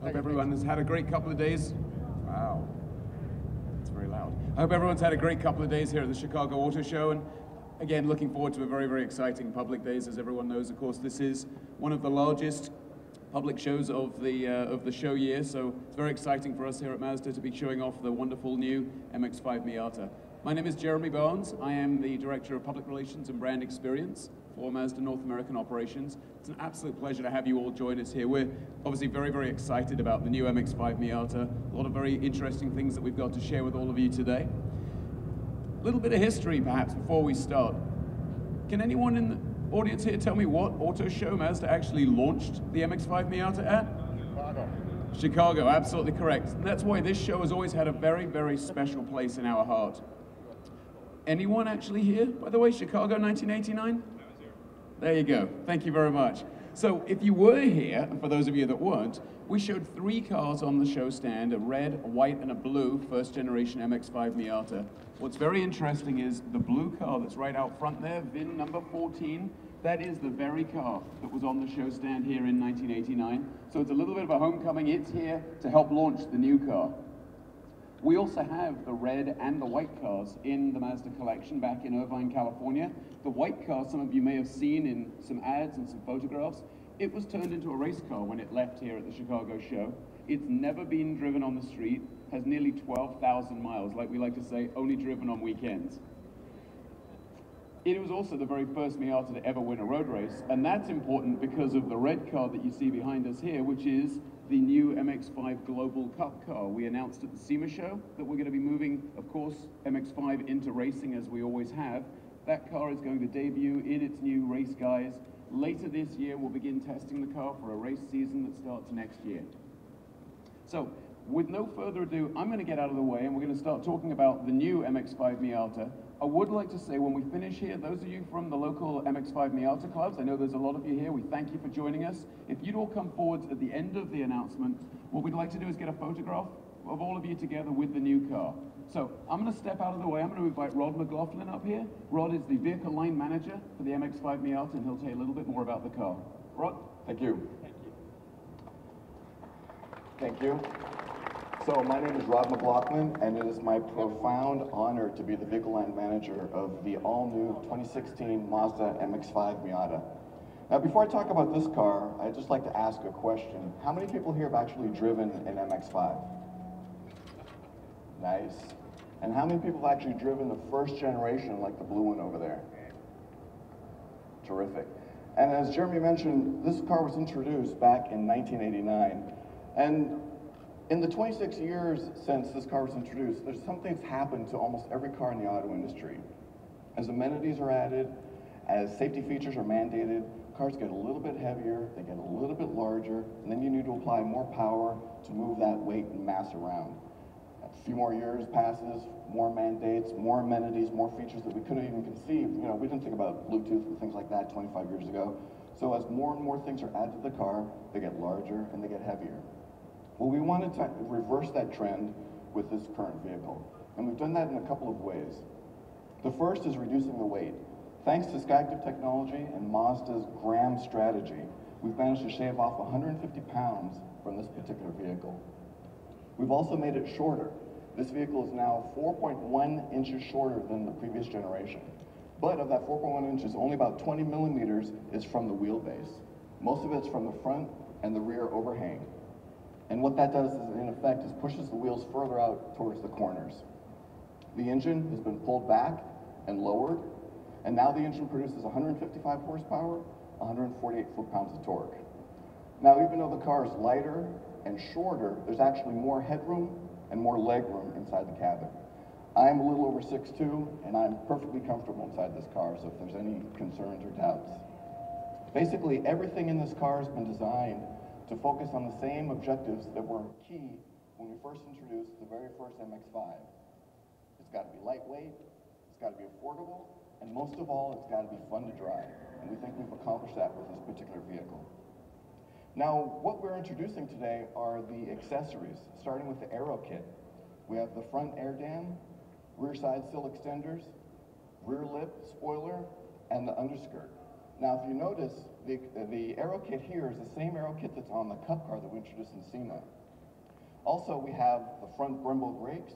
Hope everyone has had a great couple of days. Wow, it's very loud. I hope everyone's had a great couple of days here at the Chicago Auto Show, and again, looking forward to a very, very exciting public days. As everyone knows, of course, this is one of the largest public shows of the show year, so it's very exciting for us here at Mazda to be showing off the wonderful new MX-5 Miata. My name is Jeremy Barnes. I am the Director of Public Relations and Brand Experience for Mazda North American Operations. It's an absolute pleasure to have you all join us here. We're obviously very, very excited about the new MX-5 Miata. A lot of very interesting things that we've got to share with all of you today. A little bit of history, perhaps, before we start. Can anyone in the audience here tell me what auto show Mazda actually launched the MX-5 Miata at? Chicago. Chicago, absolutely correct. And that's why this show has always had a very, very special place in our heart. Anyone actually here, by the way, Chicago 1989? There you go. Thank you very much. So if you were here, and for those of you that weren't, we showed 3 cars on the show stand, a red, a white, and a blue first generation MX-5 Miata. What's very interesting is the blue car that's right out front there, VIN number 14, that is the very car that was on the show stand here in 1989. So it's a little bit of a homecoming. It's here to help launch the new car. We also have the red and the white cars in the Mazda collection back in Irvine, California. The white car, some of you may have seen in some ads and some photographs. It was turned into a race car when it left here at the Chicago show. It's never been driven on the street, has nearly 12,000 miles, like we like to say, only driven on weekends. It was also the very first Miata to ever win a road race, and that's important because of the red car that you see behind us here, which is the new MX-5 Global Cup car. We announced at the SEMA show that we're going to be moving, of course, MX-5 into racing as we always have. That car is going to debut in its new race guise. Later this year, we'll begin testing the car for a race season that starts next year. So, with no further ado, I'm going to get out of the way and we're going to start talking about the new MX-5 Miata. I would like to say when we finish here, those of you from the local MX-5 Miata clubs, I know there's a lot of you here, we thank you for joining us. If you'd all come forwards at the end of the announcement, what we'd like to do is get a photograph of all of you together with the new car. So I'm going to step out of the way. I'm going to invite Rod McLaughlin up here. Rod is the vehicle line manager for the MX-5 Miata, and he'll tell you a little bit more about the car. Rod? Thank you. Thank you. So my name is Rod McLaughlin, and it is my profound honor to be the vehicle line manager of the all-new 2016 Mazda MX-5 Miata. Now, before I talk about this car, I'd just like to ask a question. How many people here have actually driven an MX-5? Nice. And how many people have actually driven the first generation, like the blue one over there? Terrific. And as Jeremy mentioned, this car was introduced back in 1989. And in the 26 years since this car was introduced, there's something that's happened to almost every car in the auto industry. As amenities are added, as safety features are mandated, cars get a little bit heavier, they get a little bit larger, and then you need to apply more power to move that weight and mass around. A few more years passes, more mandates, more amenities, more features that we couldn't even conceive. You know, we didn't think about Bluetooth and things like that 25 years ago. So as more and more things are added to the car, they get larger and they get heavier. Well, we wanted to reverse that trend with this current vehicle, and we've done that in a couple of ways. The first is reducing the weight. Thanks to Skyactiv technology and Mazda's Gram strategy, we've managed to shave off 150 pounds from this particular vehicle. We've also made it shorter. This vehicle is now 4.1 inches shorter than the previous generation. But of that 4.1 inches, only about 20 millimeters is from the wheelbase. Most of it's from the front and the rear overhang. And what that does, is, in effect, is pushes the wheels further out towards the corners. The engine has been pulled back and lowered, and now the engine produces 155 horsepower, 148 foot-pounds of torque. Now, even though the car is lighter and shorter, there's actually more headroom and more legroom inside the cabin. I'm a little over 6'2", and I'm perfectly comfortable inside this car, so if there's any concerns or doubts. Basically, everything in this car has been designed to focus on the same objectives that were key when we first introduced the very first MX-5. It's got to be lightweight, it's got to be affordable, and most of all, it's got to be fun to drive. And we think we've accomplished that with this particular vehicle. Now, what we're introducing today are the accessories, starting with the aero kit. We have the front air dam, rear side sill extenders, rear lip spoiler, and the underskirt. Now, if you notice, the aero kit here is the same aero kit that's on the Cup car that we introduced in SEMA. Also, we have the front Brembo brakes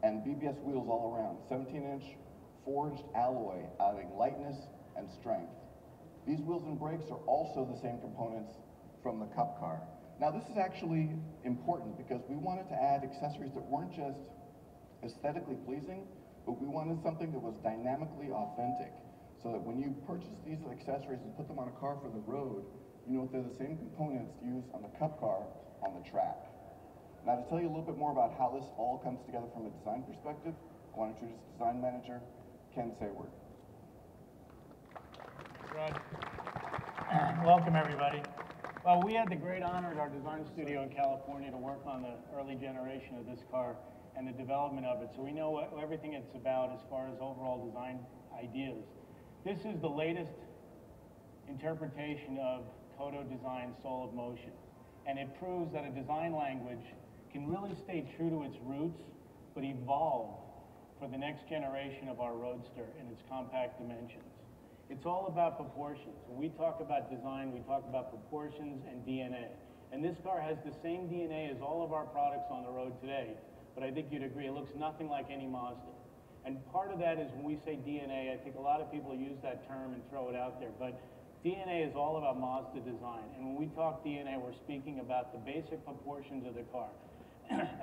and BBS wheels all around, 17-inch forged alloy, adding lightness and strength. These wheels and brakes are also the same components from the Cup car. Now, this is actually important because we wanted to add accessories that weren't just aesthetically pleasing, but we wanted something that was dynamically authentic, so that when you purchase these accessories and put them on a car for the road, you know they're the same components used on the Cup car on the track. Now, to tell you a little bit more about how this all comes together from a design perspective, I want to introduce Design Manager Ken Sayward. Rod. Welcome, everybody. Well, we had the great honor at our design studio in California to work on the early generation of this car and the development of it, so we know everything it's about as far as overall design ideas. This is the latest interpretation of Kodo Design's Soul of Motion, and it proves that a design language can really stay true to its roots, but evolve for the next generation of our Roadster in its compact dimensions. It's all about proportions. When we talk about design, we talk about proportions and DNA. And this car has the same DNA as all of our products on the road today, but I think you'd agree it looks nothing like any Mazda. And part of that is when we say DNA, I think a lot of people use that term and throw it out there, but DNA is all about Mazda design. And when we talk DNA, we're speaking about the basic proportions of the car.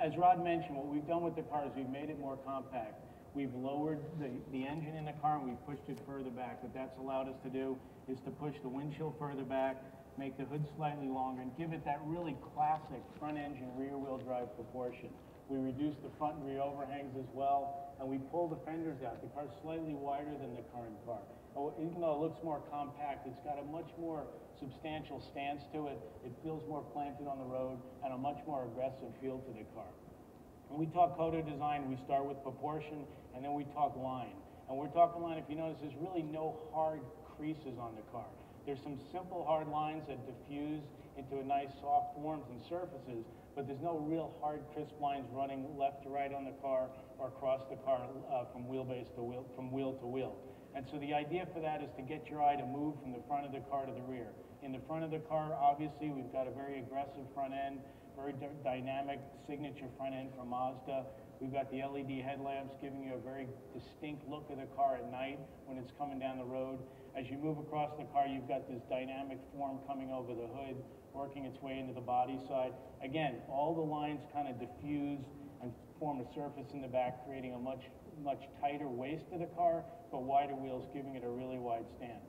As Rod mentioned, what we've done with the car is we've made it more compact. We've lowered the engine in the car and we've pushed it further back. What that's allowed us to do is to push the windshield further back, make the hood slightly longer, and give it that really classic front engine rear wheel drive proportion. We reduced the front and rear overhangs as well, and we pulled the fenders out. The car's slightly wider than the current car. Even though it looks more compact, it's got a much more substantial stance to it. It feels more planted on the road and a much more aggressive feel to the car. When we talk Kodo design, we start with proportion and then we talk line. And we're talking line, if you notice, there's really no hard creases on the car. There's some simple hard lines that diffuse into a nice soft forms and surfaces, but there's no real hard crisp lines running left to right on the car or across the car from wheelbase to wheel, from wheel to wheel. And so the idea for that is to get your eye to move from the front of the car to the rear. In the front of the car, obviously, we've got a very aggressive front end, very dynamic signature front end from Mazda. We've got the LED headlamps giving you a very distinct look of the car at night when it's coming down the road. As you move across the car, you've got this dynamic form coming over the hood, working its way into the body side. Again, all the lines kind of diffuse and form a surface in the back, creating a much tighter waist to the car, but wider wheels, giving it a really wide stance.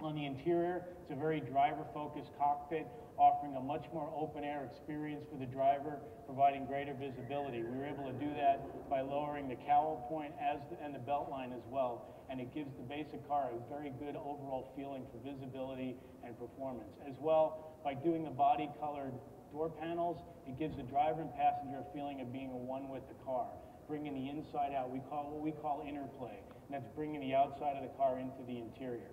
On the interior, it's a very driver-focused cockpit, offering a much more open-air experience for the driver, providing greater visibility. We were able to do that by lowering the cowl point and the belt line as well, and it gives the basic car a very good overall feeling for visibility and performance. As well, by doing the body-colored door panels, it gives the driver and passenger a feeling of being one with the car, bringing the inside out. We call what we call interplay, and that's bringing the outside of the car into the interior.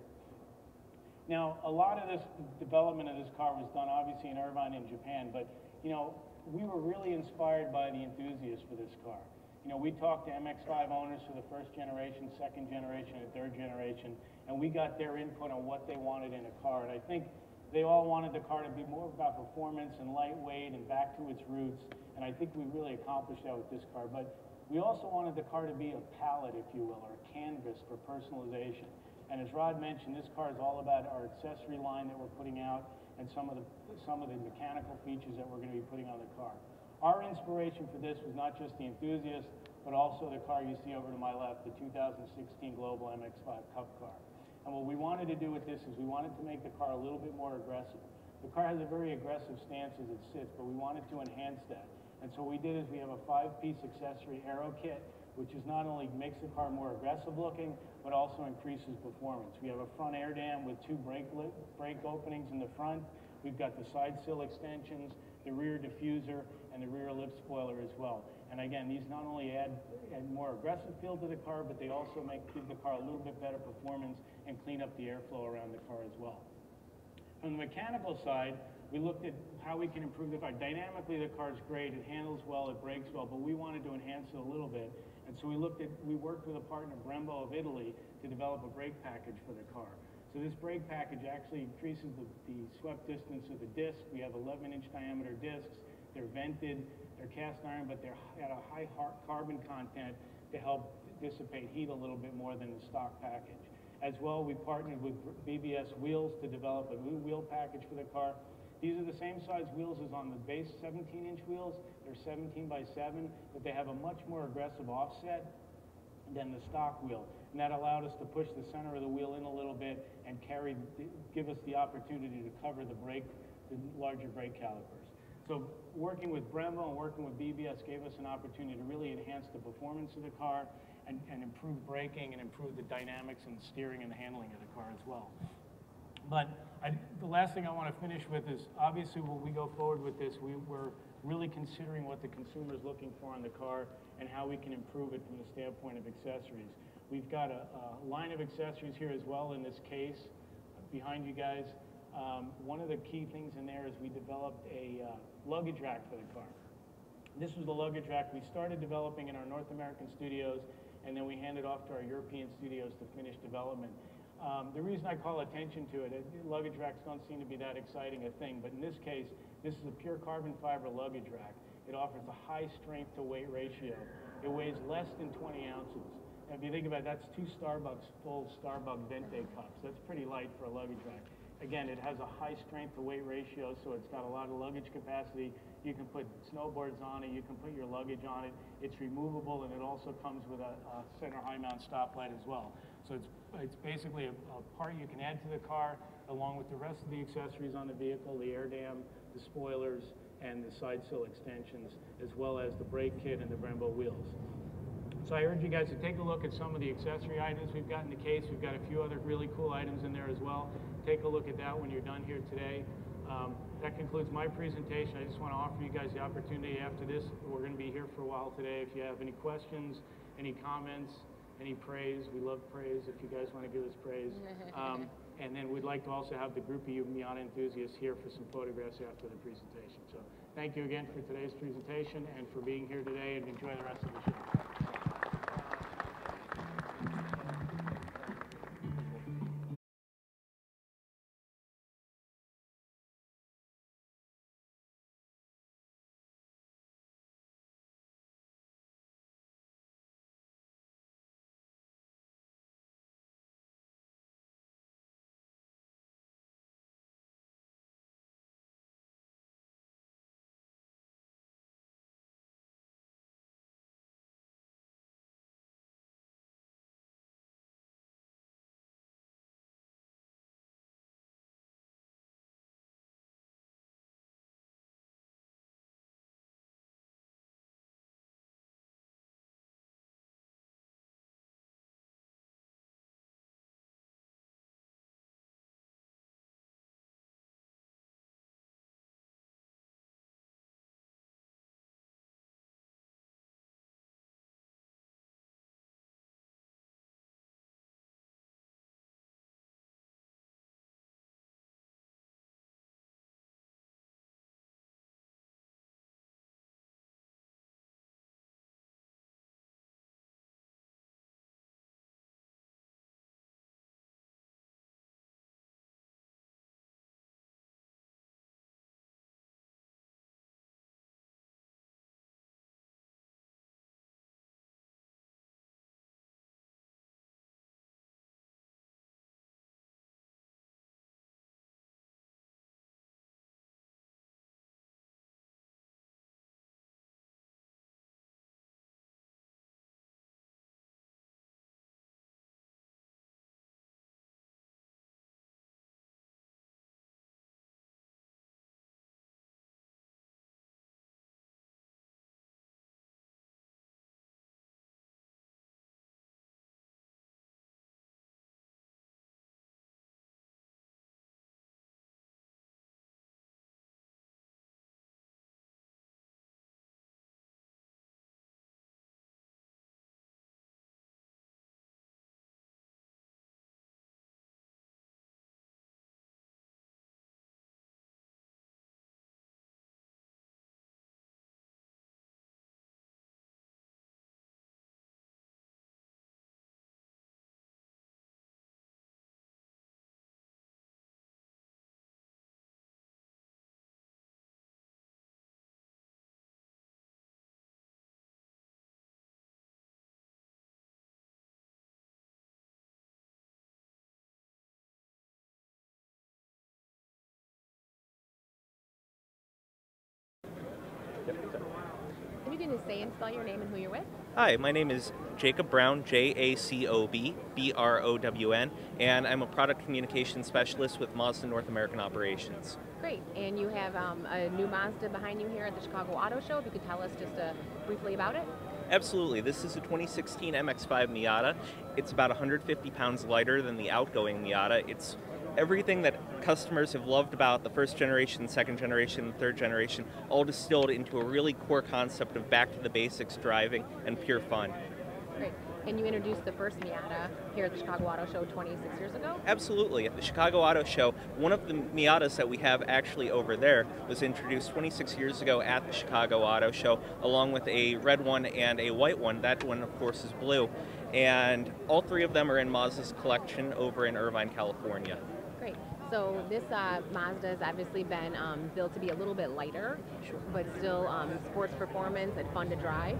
Now, a lot of this development of this car was done obviously in Irvine in Japan, but you know, we were really inspired by the enthusiasts for this car. You know, we talked to MX-5 owners for the first generation, second generation, and third generation, and we got their input on what they wanted in a car. And I think they all wanted the car to be more about performance and lightweight and back to its roots, and I think we really accomplished that with this car. But we also wanted the car to be a palette, if you will, or a canvas for personalization. And as Rod mentioned, this car is all about our accessory line that we're putting out and some of the mechanical features that we're going to be putting on the car. Our inspiration for this was not just the enthusiast, but also the car you see over to my left, the 2016 Global MX-5 Cup car. And what we wanted to do with this is we wanted to make the car a little bit more aggressive. The car has a very aggressive stance as it sits, but we wanted to enhance that. And so what we did is we have a 5-piece accessory aero kit, which is not only makes the car more aggressive looking, but also increases performance. We have a front air dam with 2 brake openings in the front. We've got the side sill extensions, the rear diffuser, and the rear lip spoiler as well. And again, these not only add more aggressive feel to the car, but they also give the car a little bit better performance and clean up the airflow around the car as well. On the mechanical side, we looked at how we can improve the car. Dynamically, the car's great. It handles well, it brakes well, but we wanted to enhance it a little bit. And so we worked with a partner, Brembo of Italy, to develop a brake package for the car. So this brake package actually increases the swept distance of the disc. We have 11-inch diameter discs. They're vented, they're cast iron, but they're at a high carbon content to help dissipate heat a little bit more than the stock package. As well, we partnered with BBS Wheels to develop a new wheel package for the car. These are the same size wheels as on the base 17-inch wheels. They're 17 by 7, but they have a much more aggressive offset than the stock wheel. And that allowed us to push the center of the wheel in a little bit and give us the opportunity to cover the larger brake calipers. So working with Brembo and working with BBS gave us an opportunity to really enhance the performance of the car and improve braking and improve the dynamics and steering and handling of the car as well. But the last thing I want to finish with is, obviously, when we go forward with this, we're really considering what the consumer is looking for in the car and how we can improve it from the standpoint of accessories. We've got a line of accessories here as well in this case behind you guys. One of the key things in there is we developed a luggage rack for the car. This was the luggage rack we started developing in our North American studios, and then we handed off to our European studios to finish development. The reason I call attention to it, luggage racks don't seem to be that exciting a thing, but in this case, this is a pure carbon fiber luggage rack. It offers a high strength to weight ratio. It weighs less than 20 ounces. And if you think about it, that's 2 Starbucks full Starbucks Venti cups. That's pretty light for a luggage rack. Again, it has a high strength to weight ratio, so it's got a lot of luggage capacity. You can put snowboards on it, you can put your luggage on it. It's removable, and it also comes with a center high mount stoplight as well. So it's basically a part you can add to the car, along with the rest of the accessories on the vehicle, the air dam, the spoilers, and the side sill extensions, as well as the brake kit and the Brembo wheels. So I urge you guys to take a look at some of the accessory items we've got in the case. We've got a few other really cool items in there as well. Take a look at that when you're done here today. That concludes my presentation. I just want to offer you guys the opportunity after this. We're going to be here for a while today. If you have any questions, any comments, any praise, we love praise if you guys want to give us praise. And then we'd like to also have the group of you Miata enthusiasts here for some photographs after the presentation. So thank you again for today's presentation and for being here today, and enjoy the rest of the show. can just say and spell your name and who you're with? Hi, my name is Jacob Brown, Jacob Brown, and I'm a product communication specialist with Mazda North American Operations. Great. And you have a new Mazda behind you here at the Chicago Auto Show. If you could tell us just briefly about it. Absolutely. This is a 2016 MX-5 Miata. It's about 150 pounds lighter than the outgoing Miata. It's everything that customers have loved about the first generation, second generation, third generation, all distilled into a really core concept of back to the basics driving and pure fun. Great. And you introduced the first Miata here at the Chicago Auto Show 26 years ago? Absolutely. At the Chicago Auto Show, one of the Miatas that we have actually over there was introduced 26 years ago at the Chicago Auto Show, along with a red one and a white one. That one, of course, is blue. And all three of them are in Mazda's collection over in Irvine, California. Great. So this Mazda has obviously been built to be a little bit lighter, but still sports performance and fun to drive.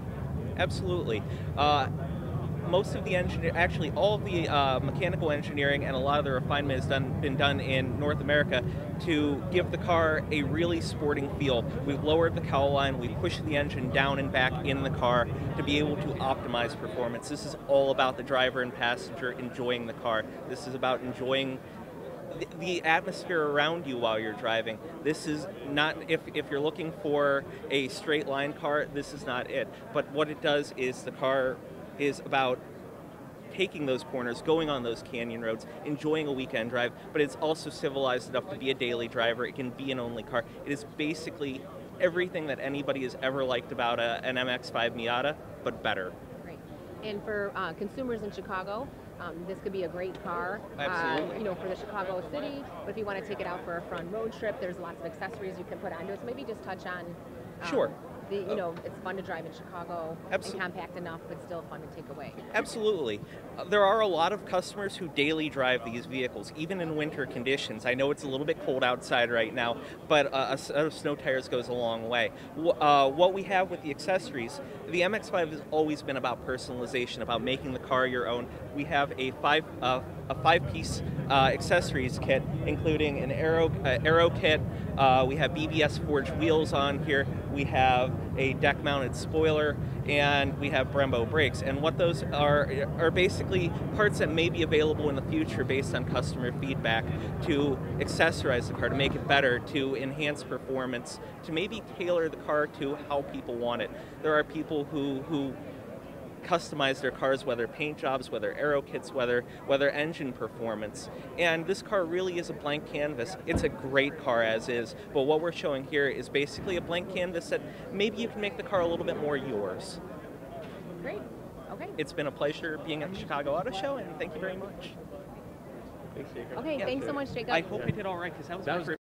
Absolutely. Most of the actually all of the mechanical engineering and a lot of the refinement has been done in North America to give the car a really sporting feel. We've lowered the cowl line, we've pushed the engine down and back in the car to be able to optimize performance. This is all about the driver and passenger enjoying the car. This is about enjoying the atmosphere around you while you're driving. This is not, if you're looking for a straight line car, this is not it. But what it does is the car is about taking those corners, going on those canyon roads, enjoying a weekend drive, but it's also civilized enough to be a daily driver. It can be an only car. It is basically everything that anybody has ever liked about an MX-5 Miata, but better. Great. And for consumers in Chicago, this could be a great car, for the Chicago city. But if you want to take it out for a fun road trip, there's lots of accessories you can put onto it. So maybe just touch on. Sure. It's fun to drive in Chicago and compact enough, but still fun to take away. Absolutely. There are a lot of customers who daily drive these vehicles, even in winter conditions. I know it's a little bit cold outside right now, but a set of snow tires goes a long way. What we have with the accessories, the MX-5 has always been about personalization, about making the car your own. We have a five-piece accessories kit, including an aero kit. We have BBS forged wheels on here. We have a deck-mounted spoiler, and we have Brembo brakes. And what those are basically parts that may be available in the future based on customer feedback to accessorize the car, to make it better, to enhance performance, to maybe tailor the car to how people want it. There are people who customize their cars, whether paint jobs, whether aero kits, whether engine performance. And this car really is a blank canvas. It's a great car as is, but what we're showing here is basically a blank canvas that maybe you can make the car a little bit more yours. Great. Okay. It's been a pleasure being at the Chicago Auto Show, and thank you very much. Thanks, Jacob. Okay, thanks so much, Jacob. I hope I did all right, because that was my first.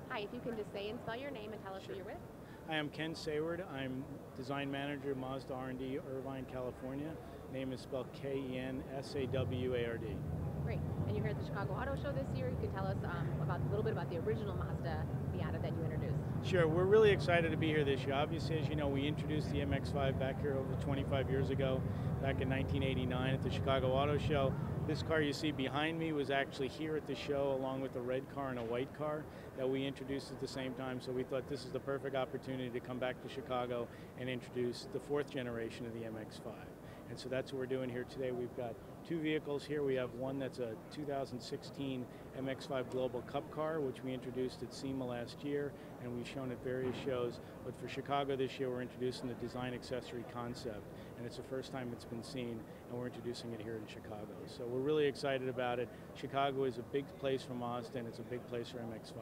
Hi, if you can just say and spell your name and tell us who you're with. Hi, I'm Ken Sayward. I'm Design Manager, Mazda R&D, Irvine, California. Name is spelled K-E-N-S-A-W-A-R-D. Great. And you're here at the Chicago Auto Show this year. You can tell us a little bit about the original Mazda Miata that you introduced. Sure. We're really excited to be here this year. Obviously, as you know, we introduced the MX-5 back here over 25 years ago, back in 1989 at the Chicago Auto Show. This car you see behind me was actually here at the show along with a red car and a white car that we introduced at the same time. So we thought this is the perfect opportunity to come back to Chicago and introduce the fourth generation of the MX-5. And so that's what we're doing here today. We've got two vehicles here. We have one that's a 2016 MX-5 Global Cup car, which we introduced at SEMA last year, and we've shown at various shows. But for Chicago this year, we're introducing the design accessory concept, and it's the first time it's been seen, and we're introducing it here in Chicago. So we're really excited about it. Chicago is a big place for Mazda, and it's a big place for MX-5.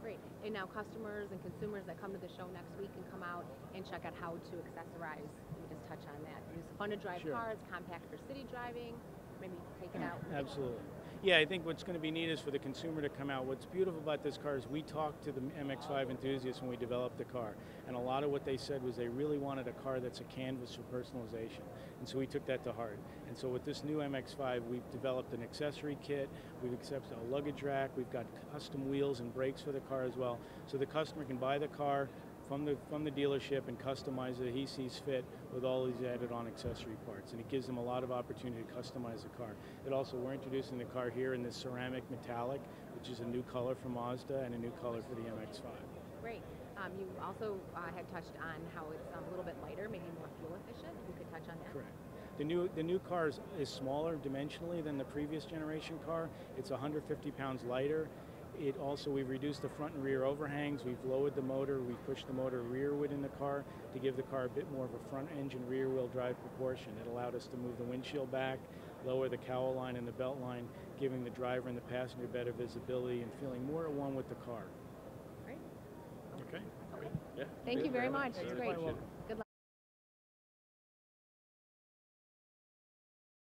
Great. And now customers and consumers that come to the show next week can come out and check out how to accessorize. Let me just touch on that. It's fun to drive cars, compact for city driving. Maybe take it out. Absolutely. Yeah, I think what's going to be neat is for the consumer to come out. What's beautiful about this car is we talked to the MX-5 enthusiasts when we developed the car, and a lot of what they said was they really wanted a car that's a canvas for personalization, and so we took that to heart. And so with this new MX-5, we've developed an accessory kit, we've accepted a luggage rack, we've got custom wheels and brakes for the car as well, so the customer can buy the car, from the dealership and customize it he sees fit with all these added on accessory parts, and it gives them a lot of opportunity to customize the car. We're introducing the car here in this ceramic metallic, which is a new color for Mazda and a new color for the MX-5. Great. You also had touched on how it's a little bit lighter, maybe more fuel efficient. If you could touch on that. Correct. The new car is smaller dimensionally than the previous generation car. It's 150 pounds lighter. We've reduced the front and rear overhangs. We've lowered the motor. We've pushed the motor rearward in the car to give the car a bit more of a front engine rear wheel drive proportion. It allowed us to move the windshield back, lower the cowl line and the belt line, giving the driver and the passenger better visibility and feeling more at one with the car. Great. Okay. Okay. Yeah. Thank you very much. It's great. You're welcome.